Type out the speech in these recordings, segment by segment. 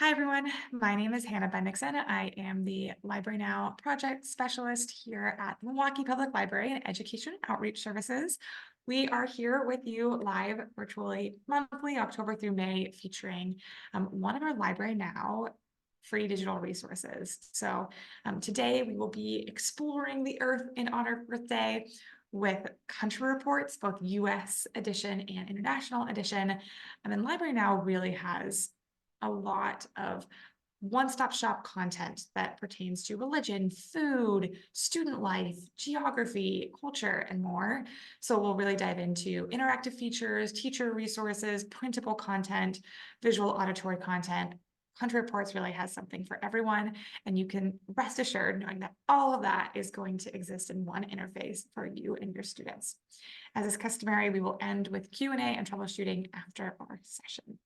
Hi, everyone. My name is Hannah Bendixson. I am the Library Now project specialist here at Milwaukee Public Library and Education Outreach Services. We are here with you live virtually monthly, October through May, featuring one of our Library Now free digital resources. Today we will be exploring the Earth in honor of Earth Day with Country Reports, both US edition and international edition. And then Library Now really has a lot of one-stop shop content that pertains to religion, food, student life, geography, culture, and more. So we'll really dive into interactive features, teacher resources, printable content, visual auditory content. Country Reports really has something for everyone, and you can rest assured knowing that all of that is going to exist in one interface for you and your students. As is customary, we will end with Q&A and troubleshooting after our session.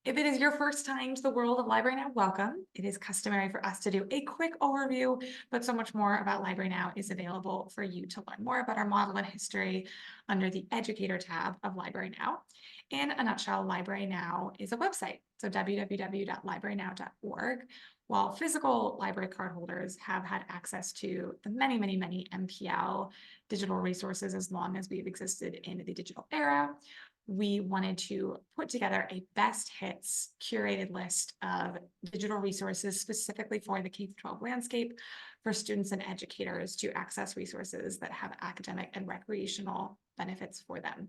If it is your first time to the world of Library Now, welcome. It is customary for us to do a quick overview, but so much more about Library Now is available for you to learn more about our model and history under the Educator tab of Library Now. In a nutshell, Library Now is a website, so www.librarynow.org. While physical library card holders have had access to the many MPL digital resources as long as we've existed in the digital era, we wanted to put together a best hits curated list of digital resources specifically for the K-12 landscape for students and educators to access resources that have academic and recreational benefits for them.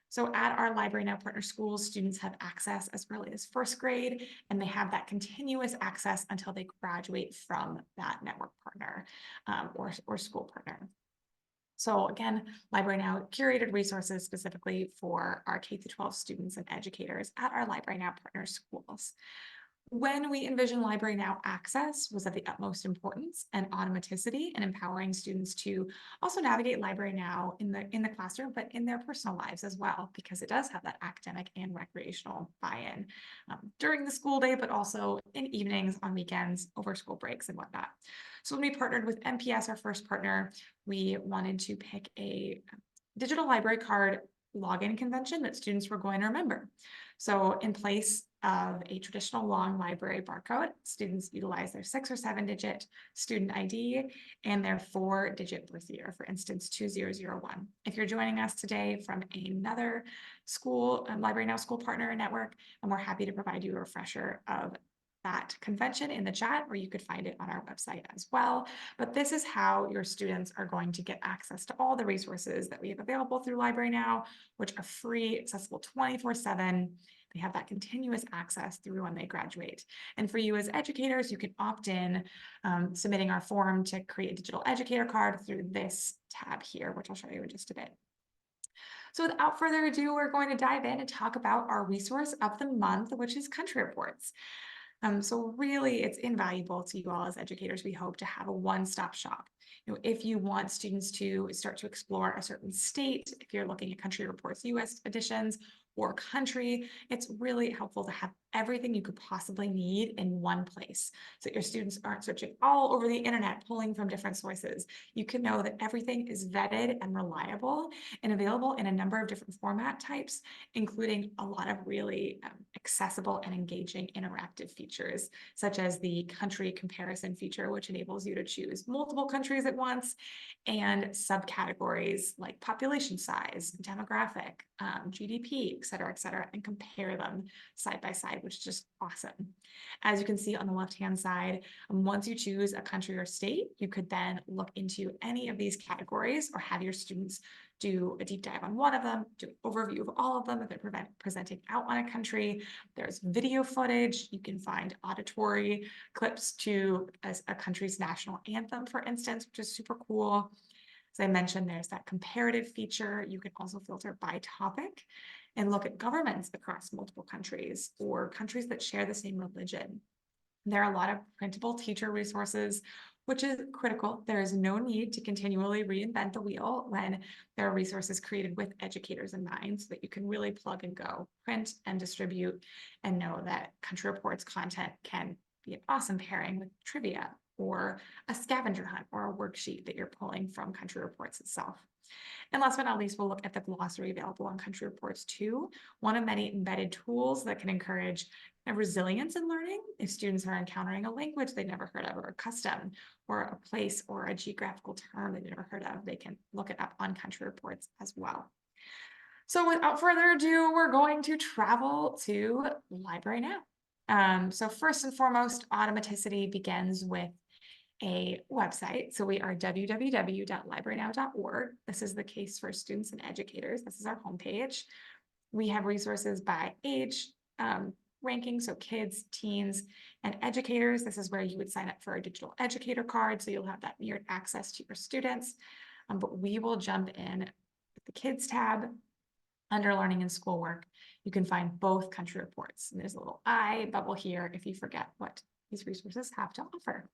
So at our Library Now partner schools, students have access as early as first grade, and they have that continuous access until they graduate from that network partner or school partner. So again, Library Now curated resources specifically for our K-12 students and educators at our Library Now partner schools. When we envision Library Now access was of the utmost importance and automaticity and empowering students to also navigate Library Now in the classroom, but in their personal lives as well, because it does have that academic and recreational buy-in during the school day, but also in evenings, on weekends, over school breaks and whatnot. So when we partnered with MPS, our first partner, we wanted to pick a digital library card login convention that students were going to remember. So in place of a traditional long library barcode, students utilize their 6 or 7 digit student ID and their 4-digit birth year, for instance, 2001. If you're joining us today from another school, Library Now school partner network, and we're happy to provide you a refresher of that convention in the chat, or you could find it on our website as well. But this is how your students are going to get access to all the resources that we have available through Library Now, which are free, accessible 24/7. They have that continuous access through when they graduate. And for you as educators, you can opt in, submitting our form to create a digital educator card through this tab here, which I'll show you in just a bit. So without further ado, we're going to dive in and talk about our resource of the month, which is Country Reports. So really, it's invaluable to you all as educators. We hope to have a one-stop shop. If you want students to start to explore a certain state, if you're looking at Country Reports US editions or country, it's really helpful to have everything you could possibly need in one place so that your students aren't searching all over the internet, pulling from different sources. You can know that everything is vetted and reliable and available in a number of different format types, including a lot of really accessible and engaging interactive features, such as the country comparison feature, which enables you to choose multiple countries at once, and subcategories like population size, demographic, GDP, et cetera, and compare them side by side, which is just awesome. As you can see on the left-hand side, once you choose a country or state, you could then look into any of these categories or have your students do a deep dive on one of them, do an overview of all of them if they're presenting out on a country. There's video footage. You can find auditory clips to a country's national anthem, for instance, which is super cool. As I mentioned, there's that comparative feature. You can also filter by topic and look at governments across multiple countries or countries that share the same religion. There are a lot of printable teacher resources, which is critical. There is no need to continually reinvent the wheel when there are resources created with educators in mind so that you can really plug and go, print and distribute, and know that Country Reports content can be an awesome pairing with trivia or a scavenger hunt or a worksheet that you're pulling from Country Reports itself. And last but not least, we'll look at the glossary available on Country Reports too, one of many embedded tools that can encourage resilience in learning if students are encountering a language they've never heard of, or a custom, or a place or a geographical term they've never heard of. They can look it up on Country Reports as well. So without further ado, we're going to travel to Library Now. So first and foremost, automaticity begins with a website. So we are www.librarynow.org. This is the case for students and educators. This is our homepage. We have resources by age ranking, so kids, teens, and educators. This is where you would sign up for a digital educator card, so you'll have that mirrored access to your students. But we will jump in with the kids tab. Under learning and schoolwork, you can find both Country Reports. And there's a little I bubble here if you forget what these resources have to offer.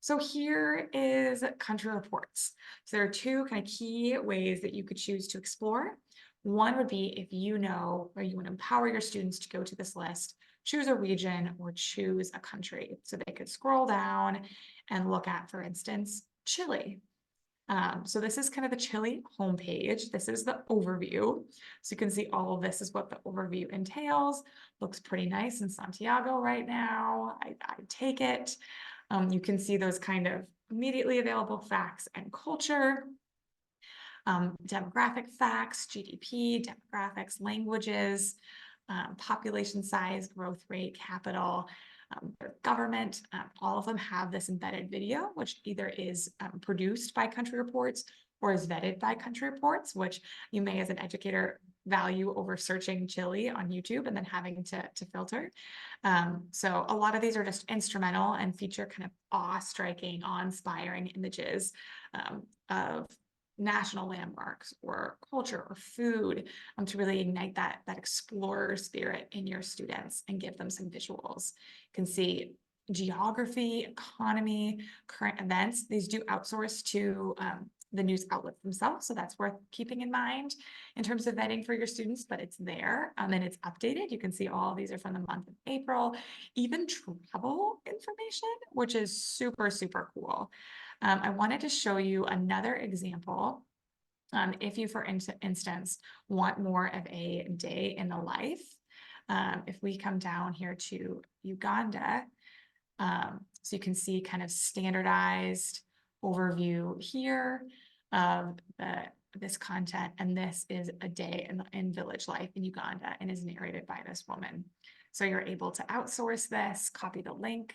So here is Country Reports. So there are two kind of key ways that you could choose to explore. One would be if you know, or you want to empower your students to go to this list, choose a region or choose a country. So they could scroll down and look at, for instance, Chile. So this is kind of the Chile homepage. This is the overview. So you can see all of this is what the overview entails. Looks pretty nice in Santiago right now. I take it. You can see those kind of immediately available facts and culture, demographic facts, GDP, demographics, languages, population size, growth rate, capital, government. All of them have this embedded video, which either is produced by Country Reports or is vetted by Country Reports, which you may as an educator value over searching Chile on YouTube and then having to filter. So a lot of these are just instrumental and feature kind of awe-striking, awe-inspiring images of national landmarks or culture or food to really ignite that explorer spirit in your students and give them some visuals. You can see geography, economy, current events. These do outsource to the news outlets themselves, so that's worth keeping in mind in terms of vetting for your students, but it's there and it's updated. You can see all of these are from the month of April, even travel information, which is super, super cool. I wanted to show you another example. If you, for instance, want more of a day in the life, if we come down here to Uganda, so you can see kind of standardized overview here of this content, and this is a day in village life in Uganda and is narrated by this woman. So you're able to outsource this, copy the link.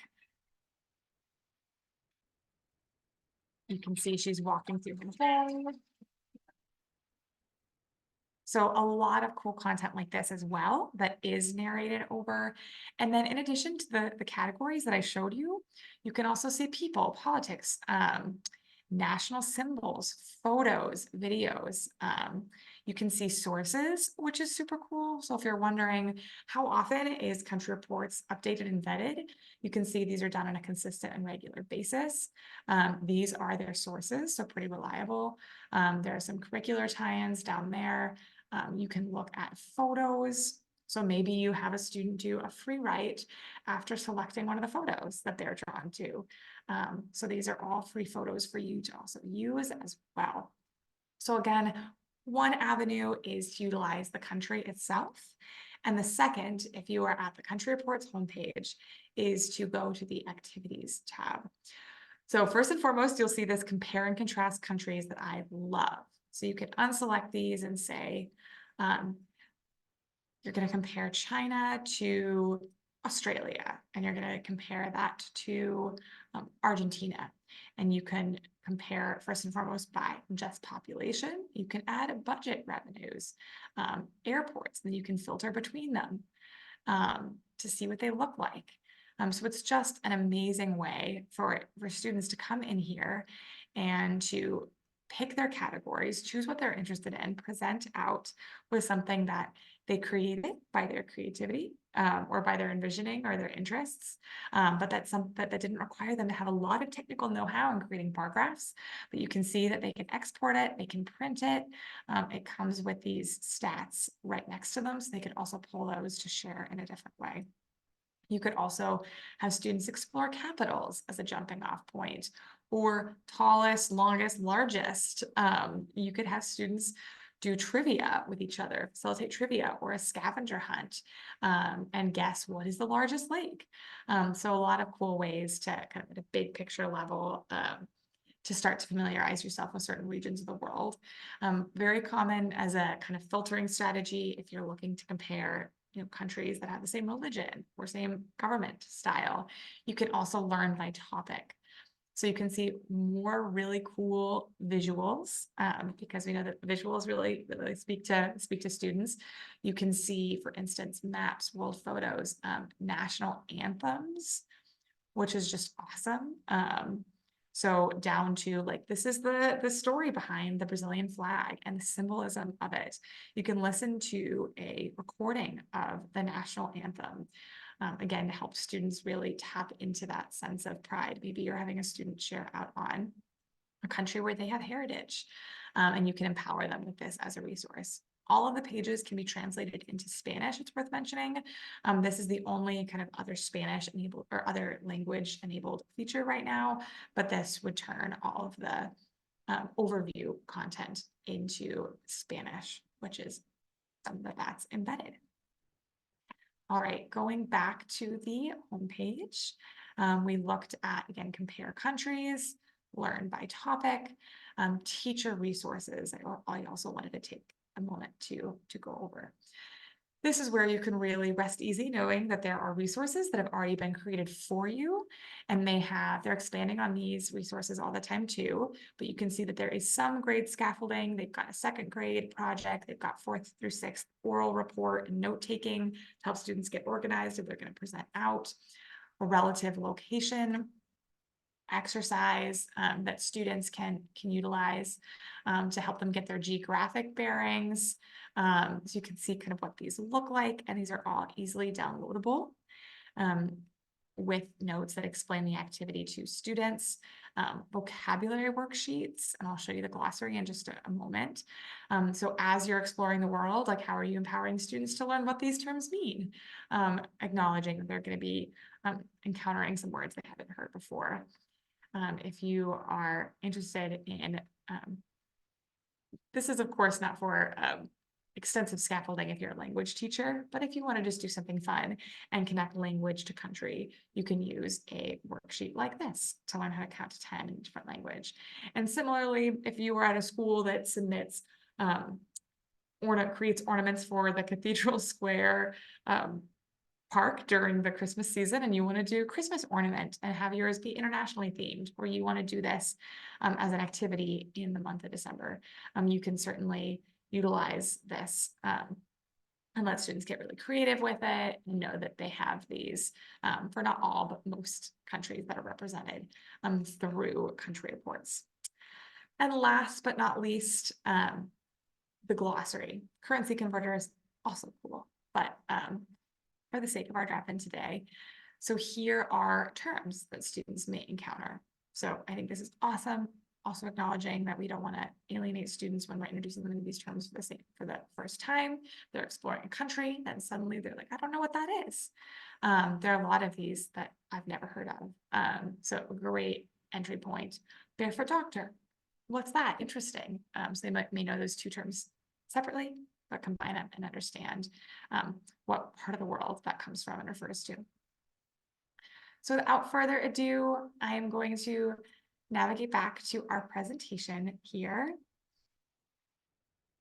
You can see she's walking through her day. So a lot of cool content like this as well that is narrated over. And then in addition to the categories that I showed you, you can also see people, politics, national symbols, photos, videos. You can see sources, which is super cool. So if you're wondering how often is Country Reports updated and vetted, you can see these are done on a consistent and regular basis. These are their sources, so pretty reliable. There are some curricular tie-ins down there. You can look at photos. So maybe you have a student do a free write after selecting one of the photos that they're drawn to. So these are all free photos for you to also use as well. So again, one avenue is to utilize the country itself. And the second, if you are at the Country Reports homepage, is to go to the Activities tab. So first and foremost, you'll see this compare and contrast countries that I love. So you can unselect these and say, you're going to compare China to Australia, and you're going to compare that to Argentina. And you can compare first and foremost by just population. You can add budget revenues, airports, then you can filter between them to see what they look like. So it's just an amazing way for students to come in here and to pick their categories, choose what they're interested in, present out with something that they created by their creativity or by their envisioning or their interests, but that didn't require them to have a lot of technical know-how in creating bar graphs. But you can see that they can export it, they can print it. It comes with these stats right next to them, so they could also pull those to share in a different way. You could also have students explore capitals as a jumping off point, or tallest, longest, largest. You could have students do trivia with each other, facilitate trivia or a scavenger hunt, and guess what is the largest lake. So a lot of cool ways to kind of at a big picture level to start to familiarize yourself with certain regions of the world. Very common as a kind of filtering strategy if you're looking to compare countries that have the same religion or same government style. You can also learn by topic. So you can see more really cool visuals because we know that visuals really speak to students. You can see, for instance, maps, world photos, national anthems, which is just awesome. So down to like, this is the story behind the Brazilian flag and the symbolism of it. You can listen to a recording of the national anthem. Again, to help students really tap into that sense of pride. Maybe you're having a student share out on a country where they have heritage, and you can empower them with this as a resource. All of the pages can be translated into Spanish, it's worth mentioning. This is the only kind of other Spanish enabled or other language enabled feature right now, but this would turn all of the overview content into Spanish, which is something that's embedded. All right, going back to the homepage, we looked at, again, compare countries, learn by topic, teacher resources. I also wanted to take a moment to go over. This is where you can really rest easy knowing that there are resources that have already been created for you, and they're expanding on these resources all the time too, but you can see that there is some grade scaffolding. They've got a second grade project. They've got 4th through 6th oral report and note-taking to help students get organized if they're going to present out. A relative location exercise that students can utilize to help them get their geographic bearings. So you can see kind of what these look like, and these are all easily downloadable with notes that explain the activity to students, vocabulary worksheets, and I'll show you the glossary in just a moment. So as you're exploring the world, like how are you empowering students to learn what these terms mean? Acknowledging that they're going to be encountering some words they haven't heard before. If you are interested in, this is of course not for extensive scaffolding if you're a language teacher, but if you want to just do something fun and connect language to country, you can use a worksheet like this to learn how to count to 10 in a different language. And similarly, if you are at a school that submits creates ornaments for the Cathedral Square park during the Christmas season, and you want to do Christmas ornament and have yours be internationally themed, or you want to do this as an activity in the month of December, you can certainly utilize this and let students get really creative with it and know that they have these for not all, but most countries that are represented through country reports. And last but not least, the glossary. Currency converters, also cool, but for the sake of our drop-in today. So here are terms that students may encounter. So I think this is awesome. Also acknowledging that we don't want to alienate students when we're introducing them to these terms for the first time. They're exploring a country, then suddenly they're like, I don't know what that is. There are a lot of these that I've never heard of. So a great entry point. Barefoot doctor. What's that? Interesting. So they may know those two terms separately, but combine them and understand what part of the world that comes from and refers to. So without further ado, I am going to navigate back to our presentation here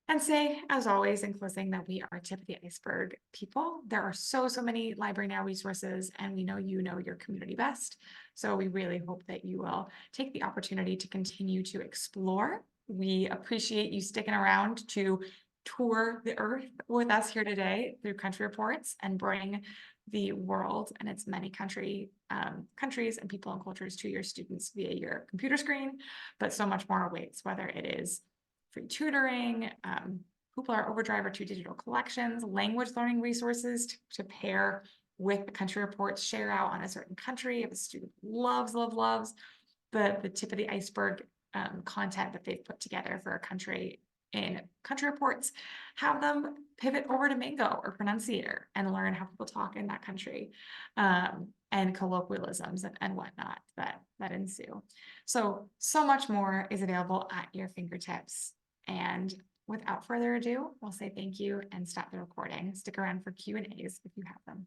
and say, as always, in closing, that we are tip of the iceberg people. There are so many Library Now resources, and we know you know your community best. So we really hope that you will take the opportunity to continue to explore. We appreciate you sticking around to tour the earth with us here today through Country Reports and bring the world and its many countries and people and cultures to your students via your computer screen, but so much more awaits, whether it is free tutoring, Hoopla or Overdrive or 2 digital collections, language learning resources to pair with the Country Reports share out on a certain country if a student loves the tip of the iceberg content that they've put together for a country. in Country Reports, have them pivot over to Mango or Pronunciator and learn how people talk in that country, and colloquialisms and whatnot that ensue. So much more is available at your fingertips. And without further ado, I'll say thank you and stop the recording. Stick around for Q&As if you have them.